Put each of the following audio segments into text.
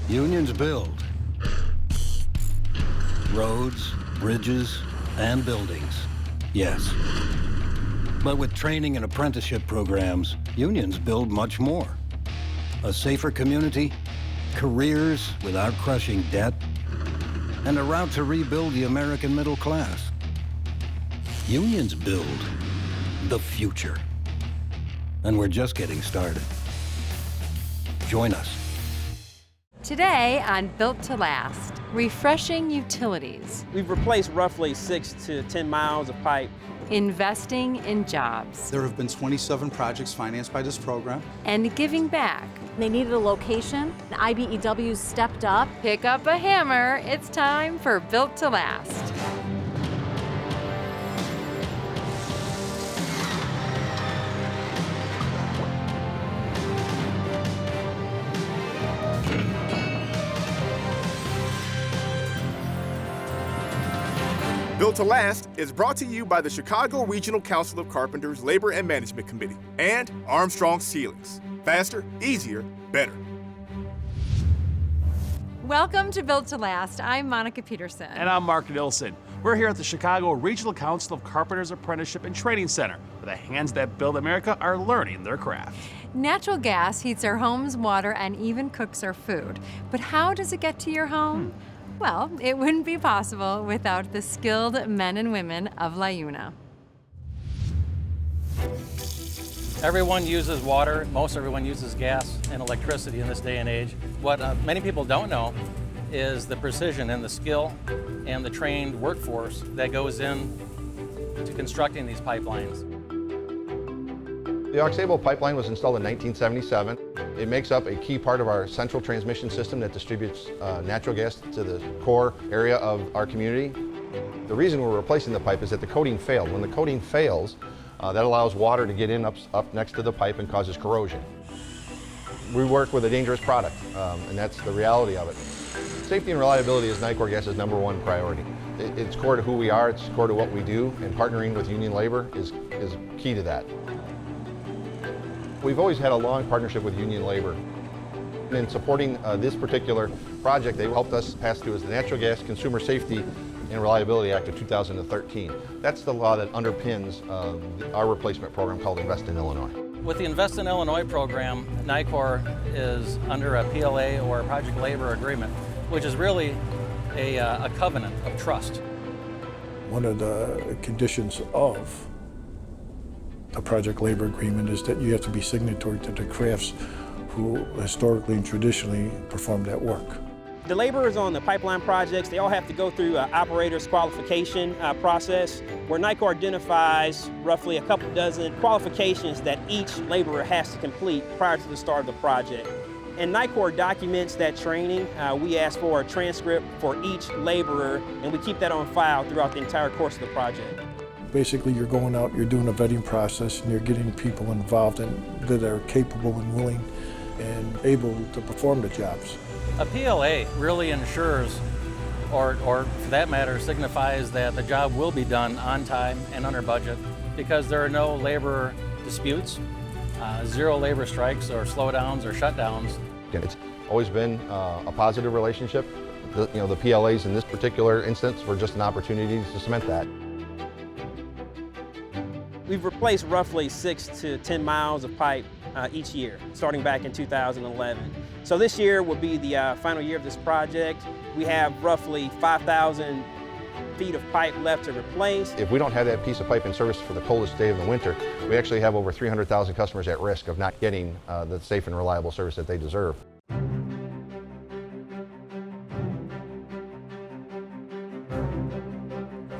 Unions build roads, bridges, and buildings, yes. But with training and apprenticeship programs, unions build much more. A safer community, careers without crushing debt, and a route to rebuild the American middle class. Unions build the future. And we're just getting started. Join us. Today on Built to Last, refreshing utilities, We've replaced roughly 6 to 10 miles of pipe. investing in jobs, There have been 27 projects financed by this program. and giving back. They needed a location. The IBEW stepped up. Pick up a hammer. It's time for Built to Last. Built to Last is brought to you by the Chicago Regional Council of Carpenters Labor and Management Committee and Armstrong Ceilings. Faster, easier, better. Welcome to Built to Last. I'm Monica Pedersen. And I'm Mark Nilsson. We're here at the Chicago Regional Council of Carpenters Apprenticeship and Training Center, where the hands that build America are learning their craft. Natural gas heats our homes, water, and even cooks our food. But how does it get to your home? Well, it wouldn't be possible without the skilled men and women of LIUNA. Everyone uses water, most everyone uses gas and electricity in this day and age. What many people don't know is the precision and the skill and the trained workforce that goes in to constructing these pipelines. The Aux Sable pipeline was installed in 1977. It makes up a key part of our central transmission system that distributes natural gas to the core area of our community. The reason we're replacing the pipe is that the coating failed. When the coating fails, that allows water to get in up next to the pipe and causes corrosion. We work with a dangerous product, and that's the reality of it. Safety and reliability is Nicor Gas's #1 priority. It's core to who we are, it's core to what we do, and partnering with union labor is key to that. We've always had a long partnership with union labor. In supporting this particular project, they helped us pass through the Natural Gas Consumer Safety and Reliability Act of 2013. That's the law that underpins our replacement program called Invest in Illinois. With the Invest in Illinois program, Nicor is under a PLA or a project labor agreement, which is really a covenant of trust. One of the conditions of a project labor agreement is that you have to be signatory to the crafts who historically and traditionally perform that work. The laborers on the pipeline projects, they all have to go through an operator's qualification process where Nicor identifies roughly a couple dozen qualifications that each laborer has to complete prior to the start of the project. And Nicor documents that training. We ask for a transcript for each laborer, and we keep that on file throughout the entire course of the project. Basically, you're going out, you're doing a vetting process, and you're getting people involved that are capable and willing and able to perform the jobs. A PLA really ensures, or for that matter, signifies that the job will be done on time and under budget because there are no labor disputes, zero labor strikes or slowdowns or shutdowns. It's always been a positive relationship. The PLAs in this particular instance were just an opportunity to cement that. We've replaced roughly 6 to 10 miles of pipe each year, starting back in 2011. So this year will be the final year of this project. We have roughly 5,000 feet of pipe left to replace. If we don't have that piece of pipe in service for the coldest day of the winter, we actually have over 300,000 customers at risk of not getting the safe and reliable service that they deserve.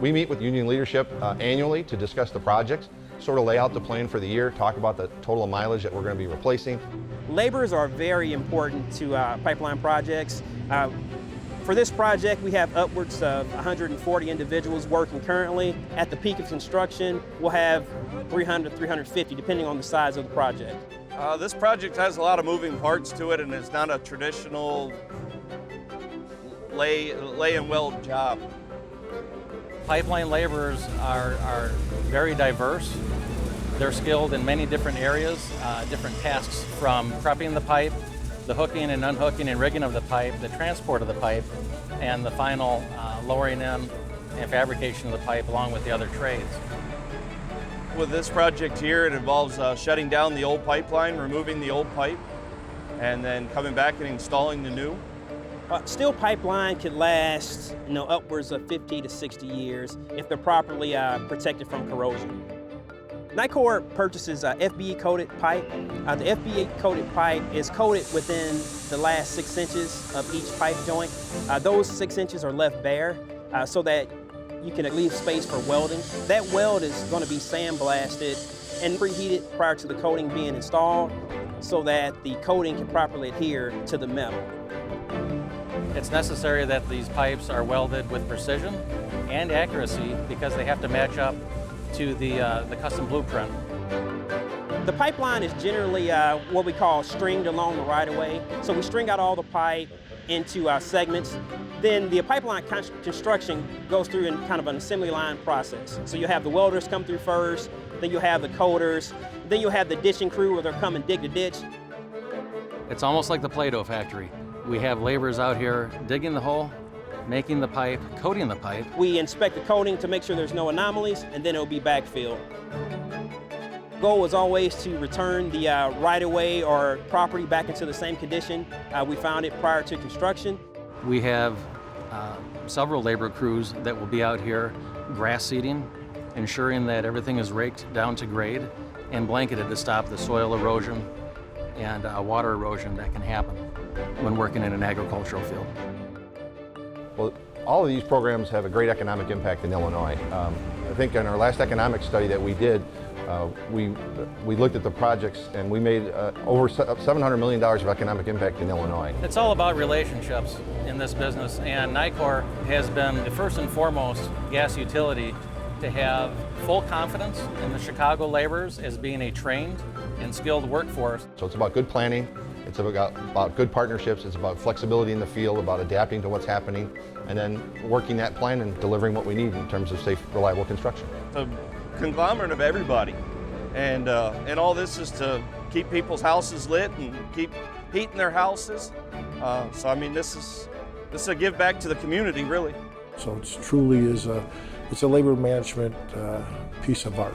We meet with union leadership annually to discuss the projects, sort of lay out the plan for the year, talk about the total mileage that we're going to be replacing. Laborers are very important to pipeline projects. For this project, we have upwards of 140 individuals working currently. At the peak of construction, we'll have 300, 350, depending on the size of the project. This project has a lot of moving parts to it, and it's not a traditional lay and weld job. Pipeline laborers are very diverse. They're skilled in many different areas, different tasks from prepping the pipe the hooking and unhooking and rigging of the pipe, the transport of the pipe, and the final lowering in and fabrication of the pipe along with the other trades. With this project here, it involves shutting down the old pipeline, removing the old pipe, and then coming back and installing the new. Steel pipeline could last, upwards of 50 to 60 years if they're properly protected from corrosion. Nicor purchases FBE coated pipe. The FBE coated pipe is coated within the last 6 inches of each pipe joint. Those 6 inches are left bare so that you can leave space for welding. That weld is going to be sandblasted and preheated prior to the coating being installed so that the coating can properly adhere to the metal. It's necessary that these pipes are welded with precision and accuracy because they have to match up to the custom blueprint. The pipeline is generally what we call stringed along the right-of-way. So we string out all the pipe into segments. Then the pipeline construction goes through in kind of an assembly line process. So you have the welders come through first, then you'll have the coaters, then you'll have the ditching crew where they'll come and dig the ditch. It's almost like the Play-Doh factory. We have laborers out here digging the hole, making the pipe, coating the pipe. We inspect the coating to make sure there's no anomalies, and then it'll be backfilled. Goal is always to return the right-of-way or property back into the same condition we found it prior to construction. We have several labor crews that will be out here grass seeding, ensuring that everything is raked down to grade and blanketed to stop the soil erosion and water erosion that can happen when working in an agricultural field. Well, all of these programs have a great economic impact in Illinois. I think in our last economic study that we did, we looked at the projects and we made over $700 million of economic impact in Illinois. It's all about relationships in this business, and Nicor has been the first and foremost gas utility to have full confidence in the Chicago laborers as being a trained and skilled workforce. So it's about good planning, it's about good partnerships, it's about flexibility in the field, about adapting to what's happening, and then working that plan and delivering what we need in terms of safe, reliable construction. The conglomerate of everybody, and all this is to keep people's houses lit and keep heat in their houses. So I mean, this is a give back to the community, really. So it truly is it's a labor management piece of art.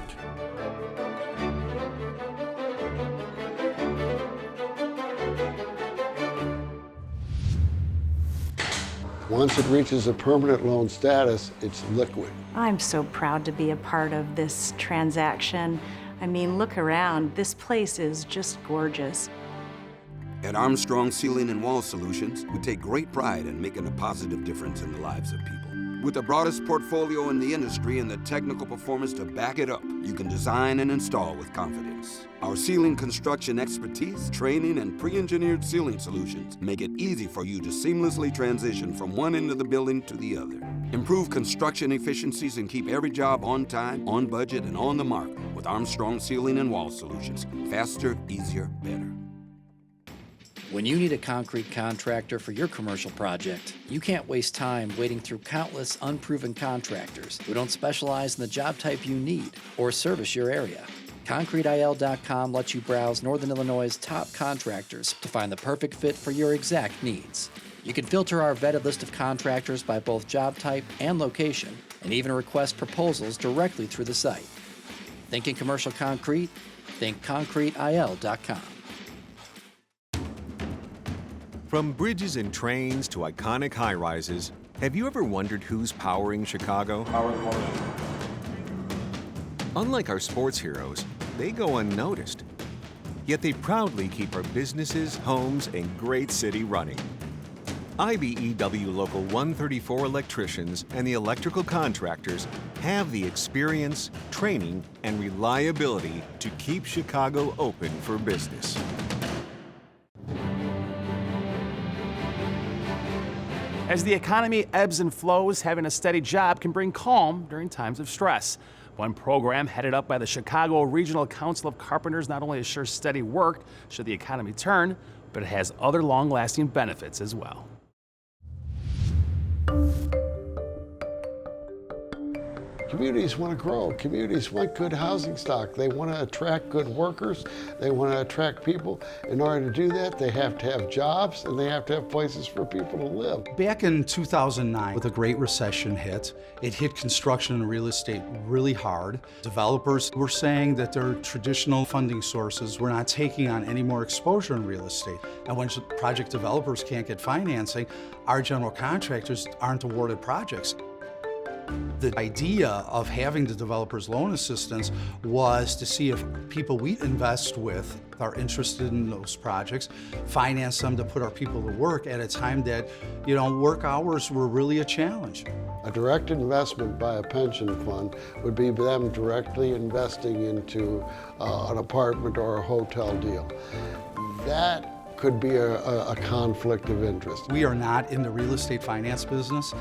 Once it reaches a permanent loan status, it's liquid. I'm so proud to be a part of this transaction. I mean, look around. This place is just gorgeous. At Armstrong Ceiling and Wall Solutions, we take great pride in making a positive difference in the lives of people. With the broadest portfolio in the industry and the technical performance to back it up, you can design and install with confidence. Our ceiling construction expertise, training, and pre-engineered ceiling solutions make it easy for you to seamlessly transition from one end of the building to the other. Improve construction efficiencies and keep every job on time, on budget, and on the mark with Armstrong Ceiling and Wall Solutions. Faster, easier, better. When you need a concrete contractor for your commercial project, you can't waste time waiting through countless unproven contractors who don't specialize in the job type you need or service your area. ConcreteIL.com lets you browse Northern Illinois' top contractors to find the perfect fit for your exact needs. You can filter our vetted list of contractors by both job type and location, and even request proposals directly through the site. Thinking commercial concrete? Think ConcreteIL.com. From bridges and trains to iconic high-rises, have you ever wondered who's powering Chicago? Unlike our sports heroes, they go unnoticed. Yet they proudly keep our businesses, homes, and great city running. IBEW Local 134 electricians and the electrical contractors have the experience, training, and reliability to keep Chicago open for business. As the economy ebbs and flows, having a steady job can bring calm during times of stress. One program headed up by the Chicago Regional Council of Carpenters not only assures steady work should the economy turn, but it has other long-lasting benefits as well. Communities want to grow. Communities want good housing stock. They want to attract good workers. They want to attract people. In order to do that, they have to have jobs and they have to have places for people to live. Back in 2009, with the Great Recession hit, it hit construction and real estate really hard. Developers were saying that their traditional funding sources were not taking on any more exposure in real estate. And when project developers can't get financing, our general contractors aren't awarded projects. The idea of having the developer's loan assistance was to see if people we invest with are interested in those projects, finance them to put our people to work at a time that, work hours were really a challenge. A direct investment by a pension fund would be them directly investing into an apartment or a hotel deal. That could be a conflict of interest. We are not in the real estate finance business.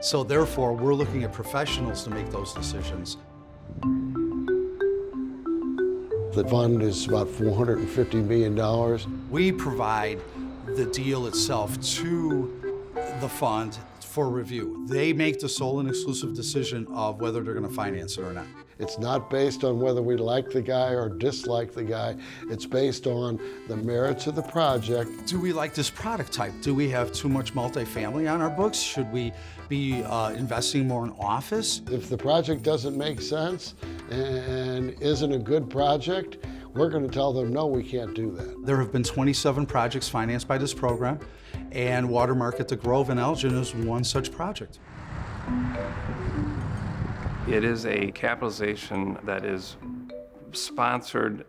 So therefore, we're looking at professionals to make those decisions. The fund is about $450 million. We provide the deal itself to the fund for review. They make the sole and exclusive decision of whether they're going to finance it or not. It's not based on whether we like the guy or dislike the guy. It's based on the merits of the project. Do we like this product type? Do we have too much multifamily on our books? Should we be investing more in office? If the project doesn't make sense and isn't a good project, we're going to tell them, no, we can't do that. There have been 27 projects financed by this program, and Watermark at the Grove in Elgin is one such project. It is a capitalization that is sponsored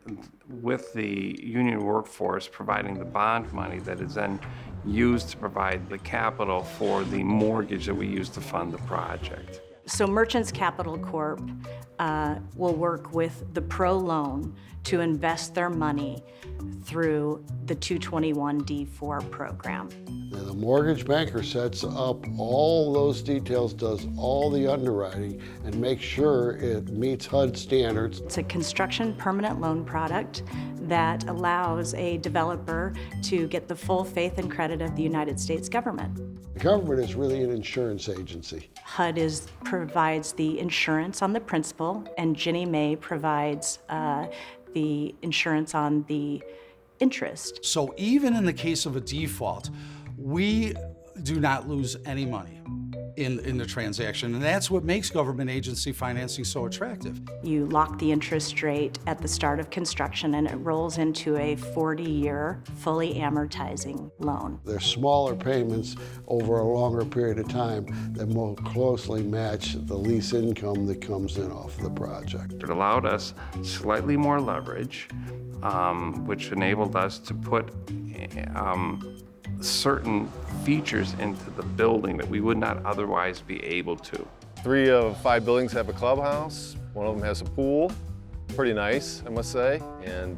with the union workforce providing the bond money that is then used to provide the capital for the mortgage that we use to fund the project. So Merchants Capital Corp will work with the Pro Loan to invest their money through the 221D4 program. And the mortgage banker sets up all those details, does all the underwriting, and makes sure it meets HUD standards. It's a construction permanent loan product that allows a developer to get the full faith and credit of the United States government. The government is really an insurance agency. HUD provides the insurance on the principal, and Ginnie Mae provides the insurance on the interest. So even in the case of a default, we do not lose any money in the transaction, and that's what makes government agency financing so attractive. You lock the interest rate at the start of construction, and it rolls into a 40-year, fully amortizing loan. They're smaller payments over a longer period of time that more closely match the lease income that comes in off the project. It allowed us slightly more leverage, which enabled us to put certain features into the building that we would not otherwise be able to. 3 of 5 buildings have a clubhouse. 1 of them has a pool. Pretty nice, I must say. And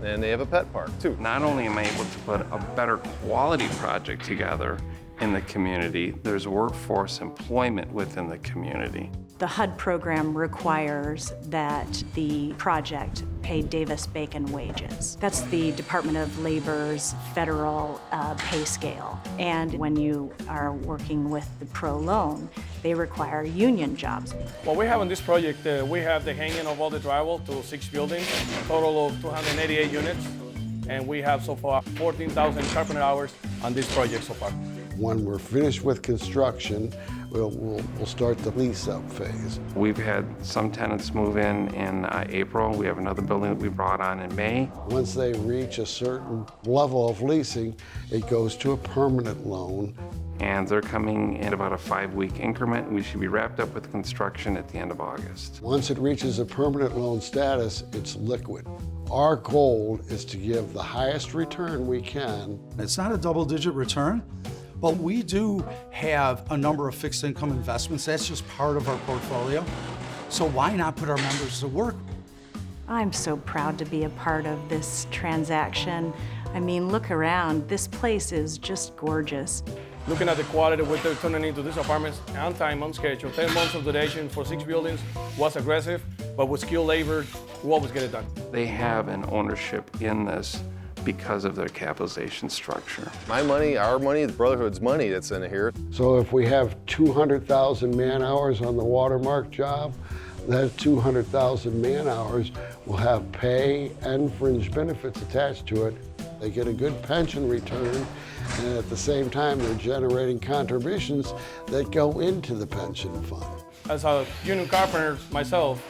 they have a pet park too. Not only am I able to put a better quality project together in the community, there's workforce employment within the community. The HUD program requires that the project pay Davis-Bacon wages. That's the Department of Labor's federal pay scale. And when you are working with the Pro Loan, they require union jobs. What we have on this project, we have the hanging of all the drywall to 6 buildings, a total of 288 units. And we have so far 14,000 carpenter hours on this project so far. When we're finished with construction, we'll start the lease-up phase. We've had some tenants move in April. We have another building that we brought on in May. Once they reach a certain level of leasing, it goes to a permanent loan. And they're coming in about a 5-week increment. We should be wrapped up with construction at the end of August. Once it reaches a permanent loan status, it's liquid. Our goal is to give the highest return we can. It's not a double-digit return, but we do have a number of fixed income investments. That's just part of our portfolio. So why not put our members to work? I'm so proud to be a part of this transaction. I mean, look around. This place is just gorgeous. Looking at the quality of what they're turning into these apartments, on time, on schedule, 10 months of duration for 6 buildings was aggressive, but with skilled labor, we always get it done. They have an ownership in this because of their capitalization structure. My money, our money, the Brotherhood's money that's in here. So if we have 200,000 man-hours on the watermark job, that 200,000 man-hours will have pay and fringe benefits attached to it. They get a good pension return, and at the same time, they're generating contributions that go into the pension fund. As a union carpenter myself,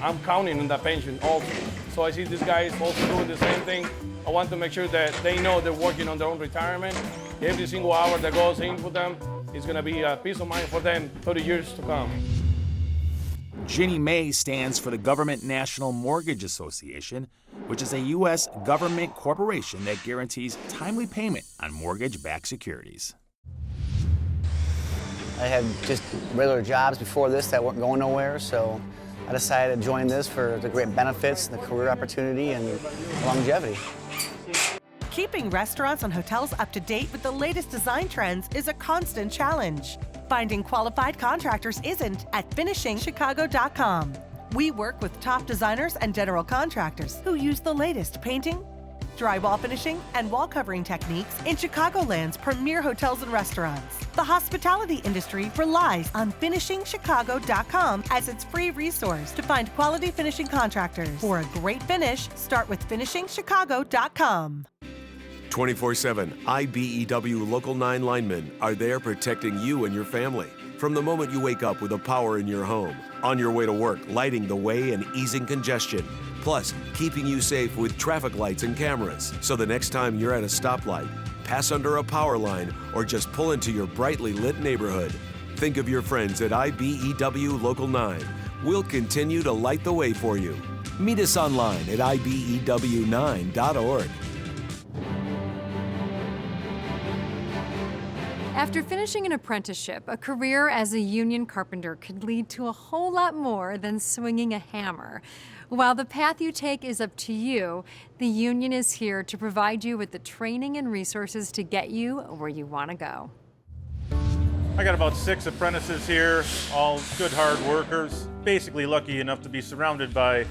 I'm counting on that pension also. So I see these guys also doing the same thing. I want to make sure that they know they're working on their own retirement. Every single hour that goes in for them is going to be a peace of mind for them for the years to come. Ginny Mae stands for the Government National Mortgage Association, which is a U.S. government corporation that guarantees timely payment on mortgage-backed securities. I had just regular jobs before this that weren't going nowhere, so I decided to join this for the great benefits, the career opportunity, and longevity. Keeping restaurants and hotels up to date with the latest design trends is a constant challenge. Finding qualified contractors isn't at finishingchicago.com. We work with top designers and general contractors who use the latest painting, drywall finishing, and wall covering techniques in Chicagoland's premier hotels and restaurants. The hospitality industry relies on finishingchicago.com as its free resource to find quality finishing contractors. For a great finish, start with finishingchicago.com. 24/7, IBEW Local 9 linemen are there protecting you and your family. From the moment you wake up with a power in your home, on your way to work, lighting the way and easing congestion, plus keeping you safe with traffic lights and cameras. So the next time you're at a stoplight, pass under a power line, or just pull into your brightly lit neighborhood, think of your friends at IBEW Local 9. We'll continue to light the way for you. Meet us online at IBEW9.org. After finishing an apprenticeship, a career as a union carpenter could lead to a whole lot more than swinging a hammer. While the path you take is up to you, the union is here to provide you with the training and resources to get you where you want to go. I got about 6 apprentices here, all good hard workers. Basically lucky enough to be surrounded by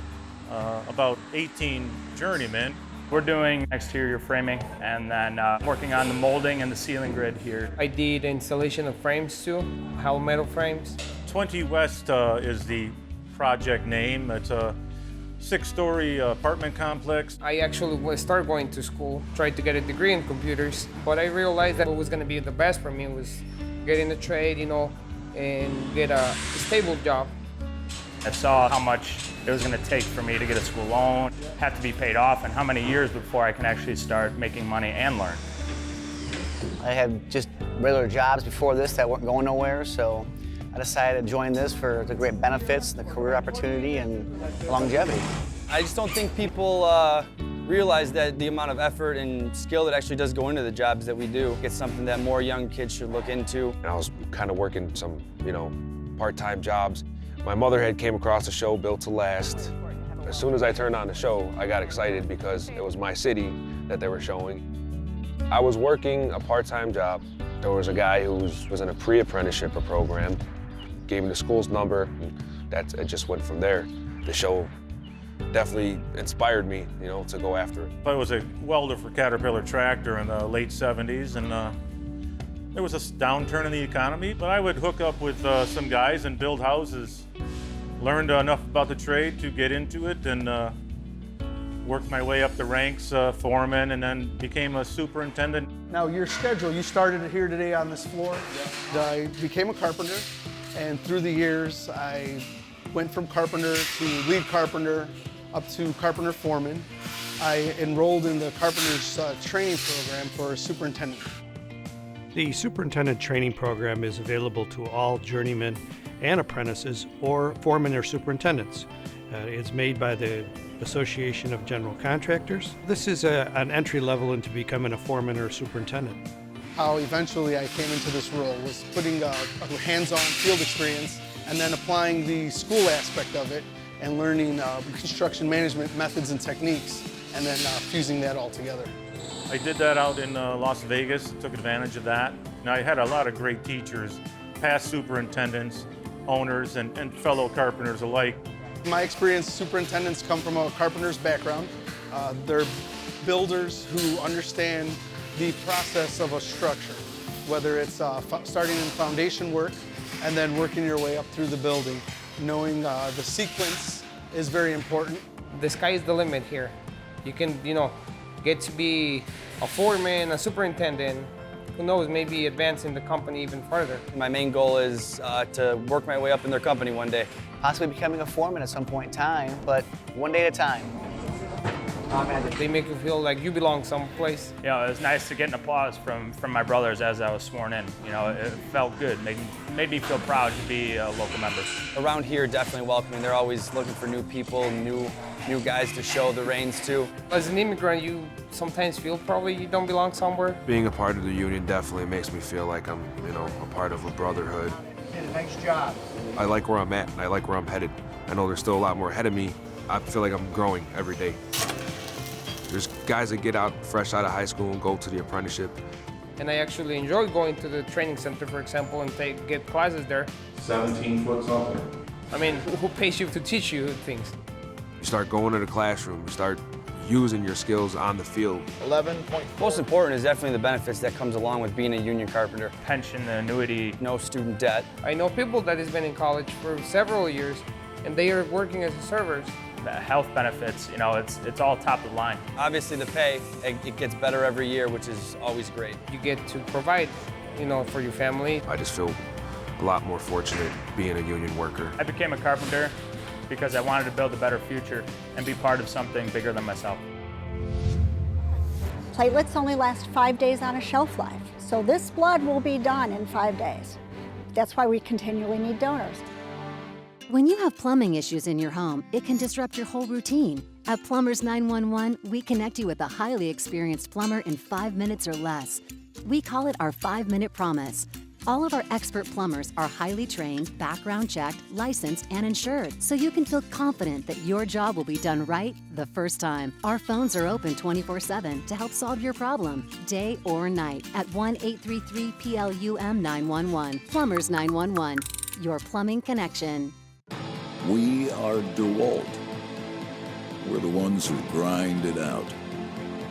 about 18 journeymen. We're doing exterior framing and then working on the molding and the ceiling grid here. I did installation of frames too, hollow metal frames. 20 West is the project name. It's a 6-story apartment complex. I actually started going to school, tried to get a degree in computers, but I realized that what was going to be the best for me was getting a trade, and get a stable job. I saw how much it was going to take for me to get a school loan, have to be paid off, and how many years before I can actually start making money and learn. I had just regular jobs before this that weren't going nowhere, so I decided to join this for the great benefits, the career opportunity, and longevity. I just don't think people realize that the amount of effort and skill that actually does go into the jobs that we do. It's something that more young kids should look into. And I was kind of working some, part-time jobs. My mother had came across a show, Built to Last. As soon as I turned on the show, I got excited because it was my city that they were showing. I was working a part-time job. There was a guy who was in a pre-apprenticeship program, gave me the school's number, and it just went from there. The show definitely inspired me, to go after it. I was a welder for Caterpillar Tractor in the late 70s, and there was a downturn in the economy, but I would hook up with some guys and build houses. Learned enough about the trade to get into it, and worked my way up the ranks, foreman, and then became a superintendent. Now your schedule, you started here today on this floor. I became a carpenter, and through the years, I went from carpenter to lead carpenter up to carpenter foreman. I enrolled in the carpenter's training program for superintendent. The superintendent training program is available to all journeymen and apprentices or foremen or superintendents. It's made by the Association of General Contractors. This is an entry level into becoming a foreman or superintendent. How eventually I came into this role was putting a hands-on field experience and then applying the school aspect of it and learning construction management methods and techniques, and then fusing that all together. I did that out in Las Vegas, took advantage of that. And I had a lot of great teachers, past superintendents, owners, and fellow carpenters alike. My experienced superintendents come from a carpenter's background. They're builders who understand the process of a structure, whether it's starting in foundation work and then working your way up through the building. Knowing the sequence is very important. The sky is the limit here. You can, get to be a foreman, a superintendent, who knows, maybe advance in the company even further. My main goal is to work my way up in their company one day. Possibly becoming a foreman at some point in time, but one day at a time. They make you feel like you belong someplace. It was nice to get an applause from my brothers as I was sworn in. It felt good, made me feel proud to be a local member. Around here, definitely welcoming. They're always looking for new people, new guys to show the reins to. As an immigrant, you sometimes feel probably you don't belong somewhere. Being a part of the union definitely makes me feel like I'm, a part of a brotherhood. You did a nice job. I like where I'm at, and I like where I'm headed. I know there's still a lot more ahead of me. I feel like I'm growing every day. There's guys that get out fresh out of high school and go to the apprenticeship. And I actually enjoy going to the training center, for example, and get classes there. 17 foot something. I mean, who pays you to teach you things? You start going to the classroom, you start using your skills on the field. 11 point. Most important is definitely the benefits that comes along with being a union carpenter. Pension, the annuity. No student debt. I know people that has been in college for several years, and they are working as servers. The health benefits, it's all top of the line. Obviously the pay, it gets better every year, which is always great. You get to provide, for your family. I just feel a lot more fortunate being a union worker. I became a carpenter because I wanted to build a better future and be part of something bigger than myself. Platelets only last 5 days on a shelf life, so this blood will be done in 5 days. That's why we continually need donors. When you have plumbing issues in your home, it can disrupt your whole routine. At Plumbers 911, we connect you with a highly experienced plumber in 5 minutes or less. We call it our 5-minute promise. All of our expert plumbers are highly trained, background checked, licensed, and insured, so you can feel confident that your job will be done right the first time. Our phones are open 24/7 to help solve your problem, day or night, at 1-833-PLUM-911. Plumbers 911, your plumbing connection. We are DeWalt. We're the ones who grind it out.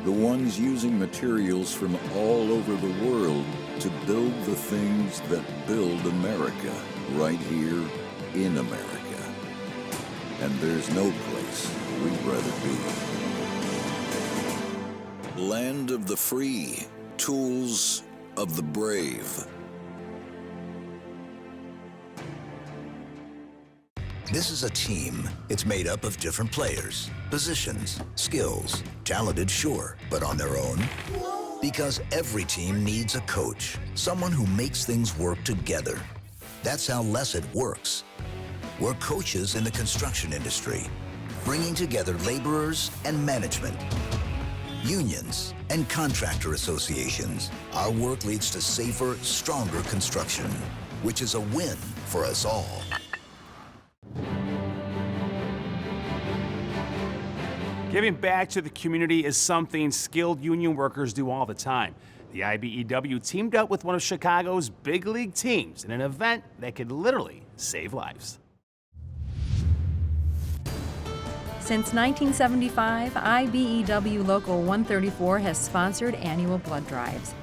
The ones using materials from all over the world to build the things that build America, right here in America. And there's no place we'd rather be. Land of the free, tools of the brave. This is a team. It's made up of different players, positions, skills, talented, sure, but on their own? Because every team needs a coach, someone who makes things work together. That's how Lesset works. We're coaches in the construction industry, bringing together laborers and management, unions and contractor associations. Our work leads to safer, stronger construction, which is a win for us all. Giving back to the community is something skilled union workers do all the time. The IBEW teamed up with one of Chicago's big league teams in an event that could literally save lives. Since 1975, IBEW Local 134 has sponsored annual blood drives.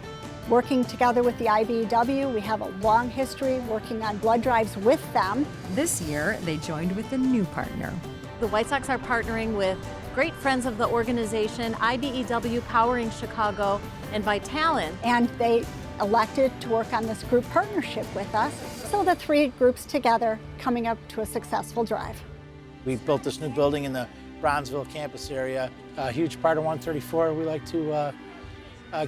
Working together with the IBEW, we have a long history working on blood drives with them. This year, they joined with a new partner. The White Sox are partnering with great friends of the organization, IBEW Powering Chicago, and Vitalin. And they elected to work on this group partnership with us. So the three groups together coming up to a successful drive. We've built this new building in the Bronzeville campus area. A huge part of 134. We like to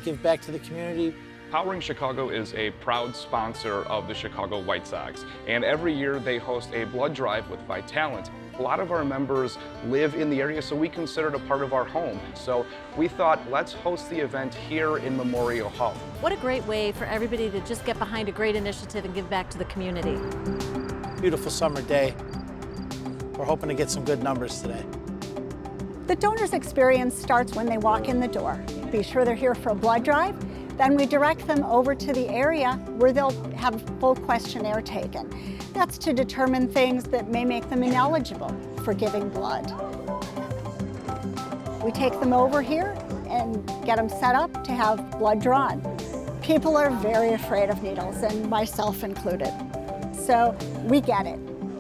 give back to the community. Powering Chicago is a proud sponsor of the Chicago White Sox, and every year they host a blood drive with Vitalin. A lot of our members live in the area, so we consider it a part of our home. So we thought, let's host the event here in Memorial Hall. What a great way for everybody to just get behind a great initiative and give back to the community. Beautiful summer day. We're hoping to get some good numbers today. The donor's experience starts when they walk in the door. Be sure they're here for a blood drive. Then we direct them over to the area where they'll have a full questionnaire taken. That's to determine things that may make them ineligible for giving blood. We take them over here and get them set up to have blood drawn. People are very afraid of needles, and myself included. So we get it.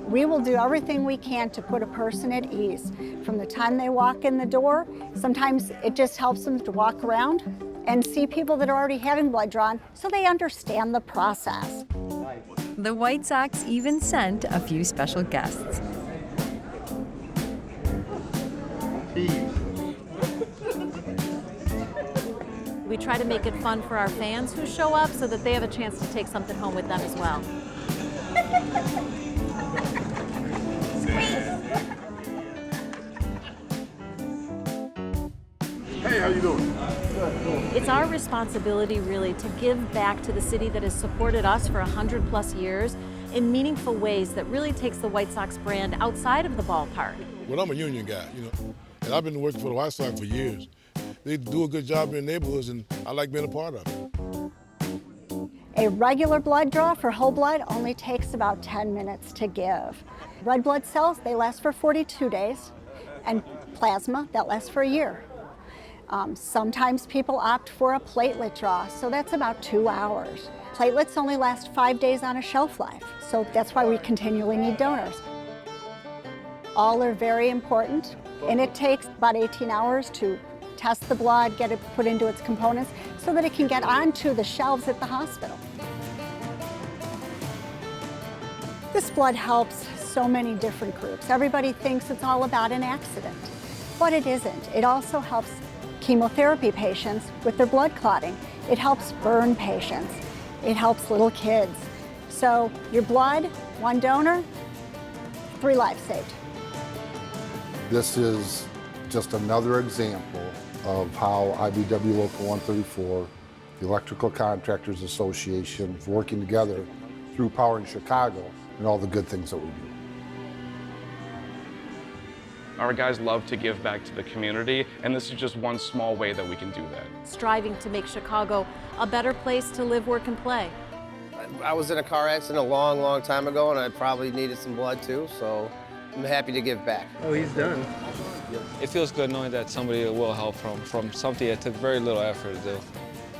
We will do everything we can to put a person at ease. From the time they walk in the door, sometimes it just helps them to walk around and see people that are already having blood drawn so they understand the process. The White Sox even sent a few special guests. We try to make it fun for our fans who show up so that they have a chance to take something home with them as well. Hey, how you doing? It's our responsibility really to give back to the city that has supported us for 100+ years in meaningful ways that really takes the White Sox brand outside of the ballpark. Well, I'm a union guy, and I've been working for the White Sox for years. They do a good job in neighborhoods, and I like being a part of it. A regular blood draw for whole blood only takes about 10 minutes to give. Red blood cells, they last for 42 days, and plasma, that lasts for a year. Sometimes people opt for a platelet draw, so that's about 2 hours. Platelets only last 5 days on a shelf life, so that's why we continually need donors. All are very important, and it takes about 18 hours to test the blood, get it put into its components, so that it can get onto the shelves at the hospital. This blood helps so many different groups. Everybody thinks it's all about an accident, but it isn't. It also helps chemotherapy patients with their blood clotting. It helps burn patients. It helps little kids. So your blood, one donor, 3 lives saved. This is just another example of how IBEW Local 134, the Electrical Contractors Association, is working together through Powering Chicago and all the good things that we do. Our guys love to give back to the community, and this is just one small way that we can do that. Striving to make Chicago a better place to live, work, and play. I was in a car accident a long, long time ago, and I probably needed some blood too, so I'm happy to give back. Oh, he's done. It feels good knowing that somebody will help from something that took very little effort to do.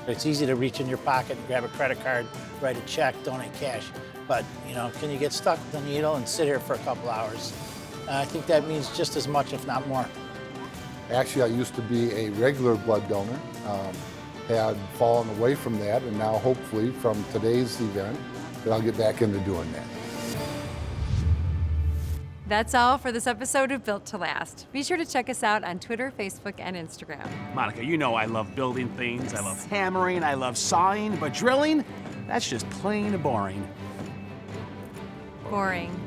It's easy to reach in your pocket and grab a credit card, write a check, donate cash. But, can you get stuck with a needle and sit here for a couple hours? I think that means just as much, if not more. Actually, I used to be a regular blood donor, had fallen away from that, and now hopefully from today's event, that I'll get back into doing that. That's all for this episode of Built to Last. Be sure to check us out on Twitter, Facebook, and Instagram. Monica, you know I love building things, I love hammering, I love sawing, but drilling, that's just plain boring. Boring.